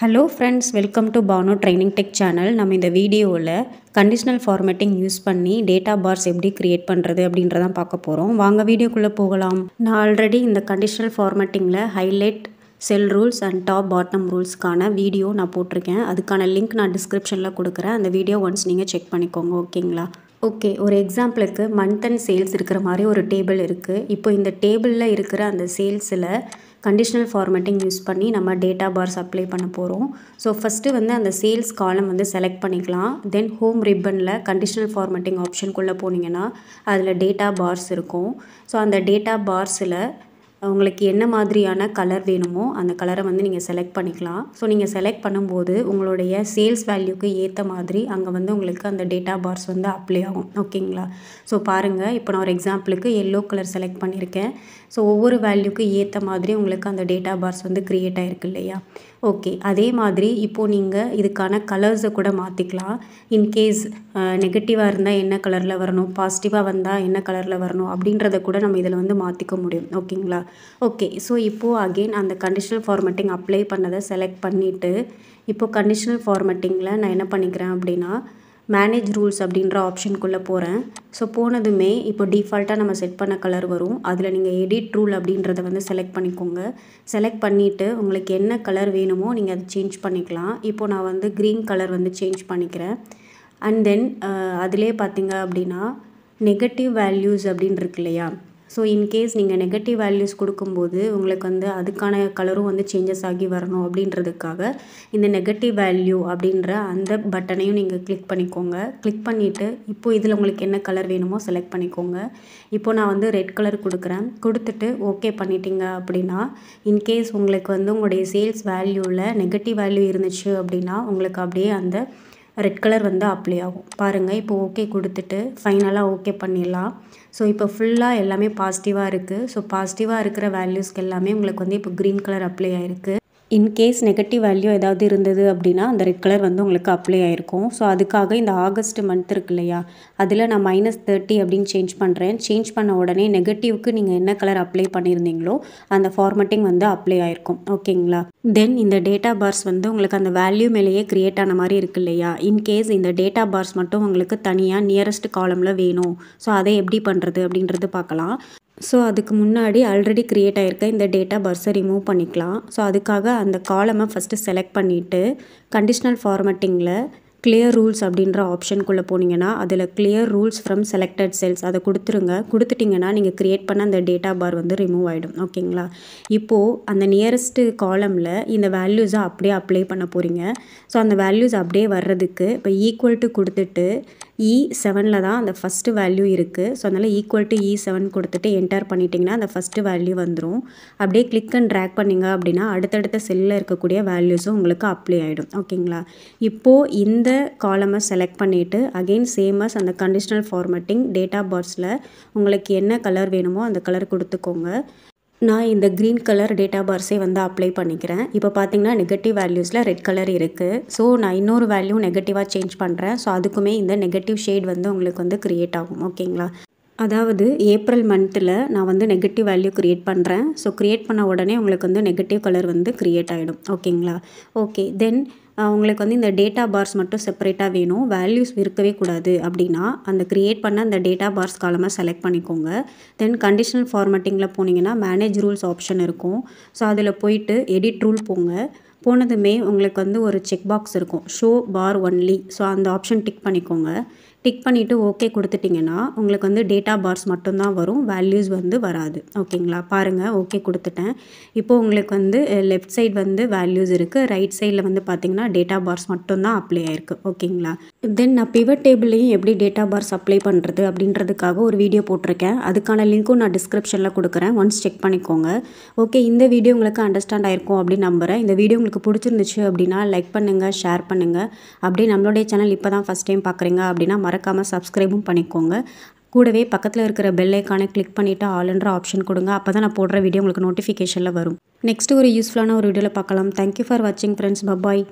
Hello friends, welcome to Bano Training Tech channel. நம்ம இந்த வீடியோவில் கண்டிஷனல் ஃபார்மேட்டிங் யூஸ் பண்ணி டேட்டா பார்ஸ் எப்படி கிரியேட் பண்ணுறது அப்படின்றதான் பார்க்க போகிறோம். வாங்க வீடியோக்குள்ளே போகலாம். நான் ஆல்ரெடி இந்த கண்டிஷனல் ஃபார்மேட்டிங்கில் highlight cell rules and top bottom ரூல்ஸ்க்கான வீடியோ நான் போட்டிருக்கேன். அதுக்கான லிங்க் நான் டிஸ்கிரிப்ஷனில் கொடுக்குறேன். அந்த வீடியோ ஒன்ஸ் நீங்கள் செக் பண்ணிக்கோங்க. ஓகேங்களா? ஓகே, ஒரு எக்ஸாம்பிளுக்கு மந்த் அண்ட் சேல்ஸ் இருக்கிற மாதிரி ஒரு டேபிள் இருக்குது. இப்போ இந்த டேபிளில் இருக்கிற அந்த சேல்ஸில் கண்டிஷனல் ஃபார்மேட்டிங் யூஸ் பண்ணி நம்ம டேட்டா பார்ஸ் அப்ளை பண்ண போகிறோம். ஸோ ஃபஸ்ட்டு வந்து அந்த சேல்ஸ் காலம் வந்து செலக்ட் பண்ணிக்கலாம். தென் ஹோம் ரிப்பனில் கண்டிஷனல் ஃபார்மேட்டிங் ஆப்ஷனுக்குள்ளே போனீங்கன்னா அதில் டேட்டா பார்ஸ் இருக்கும். ஸோ அந்த டேட்டா பார்ஸில் உங்களுக்கு என்ன மாதிரியான கலர் வேணுமோ அந்த கலரை வந்து நீங்கள் செலக்ட் பண்ணிக்கலாம். ஸோ நீங்கள் செலக்ட் பண்ணும்போது உங்களுடைய சேல்ஸ் வேல்யூக்கு ஏற்ற மாதிரி அங்கே வந்து உங்களுக்கு அந்த டேட்டா பார்ஸ் வந்து அப்ளை ஆகும். ஓகேங்களா? ஸோ பாருங்கள், இப்போ நான் ஒரு எக்ஸாம்பிளுக்கு எல்லோ கலர் செலக்ட் பண்ணியிருக்கேன். ஸோ ஒவ்வொரு வேல்யூக்கு ஏற்ற மாதிரி உங்களுக்கு அந்த டேட்டா பார்ஸ் வந்து க்ரியேட் ஆகிருக்கு இல்லையா? ஓகே, அதே மாதிரி இப்போது நீங்கள் இதுக்கான கலர்ஸை கூட மாற்றிக்கலாம். இன்கேஸ் நெகட்டிவாக இருந்தால் என்ன கலரில் வரணும், பாசிட்டிவாக வந்தால் என்ன கலரில் வரணும் அப்படின்றத கூட நம்ம இதில் வந்து மாற்றிக்க முடியும். ஓகேங்களா? ஓகே, ஸோ இப்போது அகெயின் அந்த கண்டிஷனல் ஃபார்மேட்டிங் அப்ளை பண்ணதை செலக்ட் பண்ணிவிட்டு இப்போது கண்டிஷனல் ஃபார்மேட்டிங்கில் நான் என்ன பண்ணிக்கிறேன் அப்படின்னா மேனேஜ் ரூல்ஸ் அப்படின்ற ஆப்ஷனுக்குள்ளே போகிறேன். ஸோ போனதுமே இப்போ டிஃபால்ட்டாக நம்ம செட் பண்ண கலர் வரும். அதில் நீங்கள் எடிட் ரூல் அப்படின்றத வந்து செலக்ட் பண்ணிக்கோங்க. செலக்ட் பண்ணிவிட்டு உங்களுக்கு என்ன கலர் வேணுமோ நீங்கள் அதை சேஞ்ச் பண்ணிக்கலாம். இப்போது நான் வந்து க்ரீன் கலர் வந்து சேஞ்ச் பண்ணிக்கிறேன். அண்ட் தென் அதிலே பார்த்தீங்க அப்படின்னா நெகட்டிவ் வேல்யூஸ் அப்படின்னு இருக்கு இல்லையா? ஸோ இன்கேஸ் நீங்கள் நெகட்டிவ் வேல்யூஸ் கொடுக்கும்போது உங்களுக்கு வந்து அதுக்கான கலரும் வந்து சேஞ்சஸ் ஆகி வரணும் அப்படின்றதுக்காக இந்த நெகட்டிவ் வேல்யூ அப்படின்ற அந்த பட்டனையும் நீங்கள் கிளிக் பண்ணிக்கோங்க. கிளிக் பண்ணிவிட்டு இப்போது இதில் உங்களுக்கு என்ன கலர் வேணுமோ செலக்ட் பண்ணிக்கோங்க. இப்போது நான் வந்து ரெட் கலர் கொடுக்குறேன். கொடுத்துட்டு ஓகே பண்ணிட்டீங்க அப்படின்னா இன்கேஸ் உங்களுக்கு வந்து உங்களுடைய சேல்ஸ் வேல்யூவில் நெகட்டிவ் வேல்யூ இருந்துச்சு அப்படின்னா உங்களுக்கு அப்படியே அந்த ரெட் கலர் வந்து அப்ளை ஆகும். பாருங்கள், இப்போ ஓகே கொடுத்துட்டு ஃபைனலாக ஓகே பண்ணிடலாம். ஸோ இப்போ ஃபுல்லாக எல்லாமே பாசிட்டிவாக இருக்குது. ஸோ பாசிட்டிவாக இருக்கிற வேல்யூஸ்க்கு எல்லாமே உங்களுக்கு வந்து இப்போ க்ரீன் கலர் அப்ளை ஆகிருக்கு. இன்கேஸ் நெகட்டிவ் வேல்யூ ஏதாவது இருந்தது அப்படின்னா அந்த ரெட் கலர் வந்து உங்களுக்கு அப்ளை ஆகிருக்கும். ஸோ அதுக்காக இந்த ஆகஸ்ட் மந்த் இருக்கு இல்லையா, அதில் நான் -30 அப்படின்னு சேஞ்ச் பண்ணுறேன். சேஞ்ச் பண்ண உடனே நெகட்டிவ்க்கு நீங்கள் என்ன கலர் அப்ளை பண்ணியிருந்தீங்களோ அந்த ஃபார்மேட்டிங் வந்து அப்ளை ஆகிருக்கும். ஓகேங்களா? தென் இந்த டேட்டா பார்ஸ் வந்து உங்களுக்கு அந்த வேல்யூ மேலேயே க்ரியேட் ஆன மாதிரி இருக்கு இல்லையா? இன்கேஸ் இந்த டேட்டா பார்ஸ் மட்டும் உங்களுக்கு தனியாக நியரஸ்ட் காலமில் வேணும். ஸோ அதை எப்படி பண்ணுறது அப்படின்றது பார்க்கலாம். ஸோ அதுக்கு முன்னாடி ஆல்ரெடி க்ரியேட் ஆகிருக்க இந்த டேட்டா பார்ஸை ரிமூவ் பண்ணிக்கலாம். ஸோ அதுக்காக அந்த காலமை ஃபஸ்ட்டு செலக்ட் பண்ணிவிட்டு கண்டிஷனல் ஃபார்மேட்டிங்கில் கிளியர் ரூல்ஸ் அப்படின்ற ஆப்ஷனுக்குள்ளே போனீங்கன்னா அதில் clear rules from selected cells அதை கொடுத்துருங்க. கொடுத்துட்டிங்கன்னா நீங்கள் க்ரியேட் பண்ண அந்த டேட்டா பார் வந்து ரிமூவ் ஆகிடும். ஓகேங்களா? இப்போது அந்த நியரஸ்ட்டு காலமில் இந்த வேல்யூஸை அப்படியே அப்ளை பண்ண போகிறீங்க. ஸோ அந்த வேல்யூஸ் அப்படியே வர்றதுக்கு இப்போ ஈக்குவல் டு கொடுத்துட்டு E7 தான் அந்த ஃபஸ்ட்டு வேல்யூ இருக்குது. ஸோ அதனால் ஈக்குவல் டு E7 கொடுத்துட்டு என்டர் பண்ணிட்டிங்கன்னா அந்த ஃபஸ்ட்டு வேல்யூ வந்துடும். அப்படியே கிளிக் அண்ட் ட்ராக் பண்ணிங்க அப்படின்னா அடுத்தடுத்த செல்லில் இருக்கக்கூடிய வேல்யூஸும் உங்களுக்கு அப்ளை ஆகிடும். ஓகேங்களா? இப்போது இந்த காலமை செலக்ட் பண்ணிவிட்டு அகெயின் சேமஸ் அந்த கண்டிஷனல் ஃபார்மேட்டிங் டேட்டா பார்ஸில் உங்களுக்கு என்ன கலர் வேணுமோ அந்த கலர் கொடுத்துக்கோங்க. நான் இந்த க்ரீன் கலர் டேட்டா பார்ஸே வந்து அப்ளை பண்ணிக்கிறேன். இப்போ பார்த்தீங்கன்னா நெகட்டிவ் வேல்யூஸில் ரெட் கலர் இருக்குது. ஸோ நான் இன்னொரு வேல்யூ நெகட்டிவாக சேஞ்ச் பண்ணுறேன். ஸோ அதுக்குமே இந்த நெகட்டிவ் ஷேட் வந்து உங்களுக்கு வந்து க்ரியேட் ஆகும். ஓகேங்களா? அதாவது ஏப்ரல் மந்த்தில் நான் வந்து நெகட்டிவ் வேல்யூ க்ரியேட் பண்ணுறேன். ஸோ க்ரியேட் பண்ண உடனே உங்களுக்கு வந்து நெகட்டிவ் கலர் வந்து க்ரியேட் ஆகிடும். ஓகேங்களா? ஓகே, தென் உங்களுக்கு வந்து இந்த டேட்டா பார்ஸ் மட்டும் செப்பரேட்டாக வேணும், வேல்யூஸ் இருக்கவே கூடாது அப்படின்னா அந்த க்ரியேட் பண்ண அந்த டேட்டா பார்ஸ் காலமாக செலக்ட் பண்ணிக்கோங்க. தென் கண்டிஷனல் ஃபார்மேட்டிங்கில் போனீங்கன்னா மேனேஜ் ரூல்ஸ் ஆப்ஷன் இருக்கும். ஸோ அதில் போயிட்டு எடிட் ரூல் போங்க. போனதுமே உங்களுக்கு வந்து ஒரு செக் பாக்ஸ் இருக்கும், ஷோ பார் ஒன்லி. ஸோ அந்த ஆப்ஷன் டிக் பண்ணிக்கோங்க. டிக் பண்ணிவிட்டு ஓகே கொடுத்துட்டிங்கன்னா உங்களுக்கு வந்து டேட்டா பார்ஸ் மட்டும்தான் வரும், வேல்யூஸ் வந்து வராது. ஓகேங்களா? பாருங்கள், ஓகே கொடுத்துட்டேன். இப்போது உங்களுக்கு வந்து லெஃப்ட் சைடு வந்து வேல்யூஸ் இருக்குது, ரைட் சைடில் வந்து பார்த்திங்கன்னா டேட்டா பார்ஸ் மட்டும்தான் அப்ளை ஆகிருக்கு. ஓகேங்களா? தென் நான் பிவட் டேபிளையும் எப்படி டேட்டா பார்ஸ் அப்ளை பண்ணுறது அப்படின்றதுக்காக ஒரு வீடியோ போட்டிருக்கேன். அதுக்கான லிங்க்கும் நான் டிஸ்கிரிப்ஷனில் கொடுக்குறேன், ஒன்ஸ் செக் பண்ணிக்கோங்க. ஓகே, இந்த வீடியோ உங்களுக்கு அண்டர்ஸ்டாண்ட் ஆகிருக்கும் அப்படின்னு நம்புகிறேன். இந்த வீடியோ உங்களுக்கு பிடிச்சிருந்துச்சு அப்படின்னா லைக் பண்ணுங்கள், ஷேர் பண்ணுங்கள். அப்படியே நம்மளுடைய சேனல் இப்போ தான் ஃபஸ்ட் டைம் பார்க்குறீங்க அப்படின்னா மறக்காமல் சப்ஸ்கிரைபும் பண்ணிக்கோங்க. கூடவே பக்கத்தில் இருக்கிற பெல் ஐக்கானை கிளிக் பண்ணிவிட்டு ஆல்ன்ற ஆப்ஷன் கொடுங்க. அப்போ தான் நான் போடுற வீடியோ உங்களுக்கு நோட்டிஃபிகேஷனில் வரும். நெக்ஸ்ட்டு ஒரு யூஸ்ஃபுல்லான ஒரு வீடியோவில் பார்க்கலாம். தேங்க்யூ ஃபார் வாட்சிங் ஃப்ரெண்ட்ஸ். பபாய்.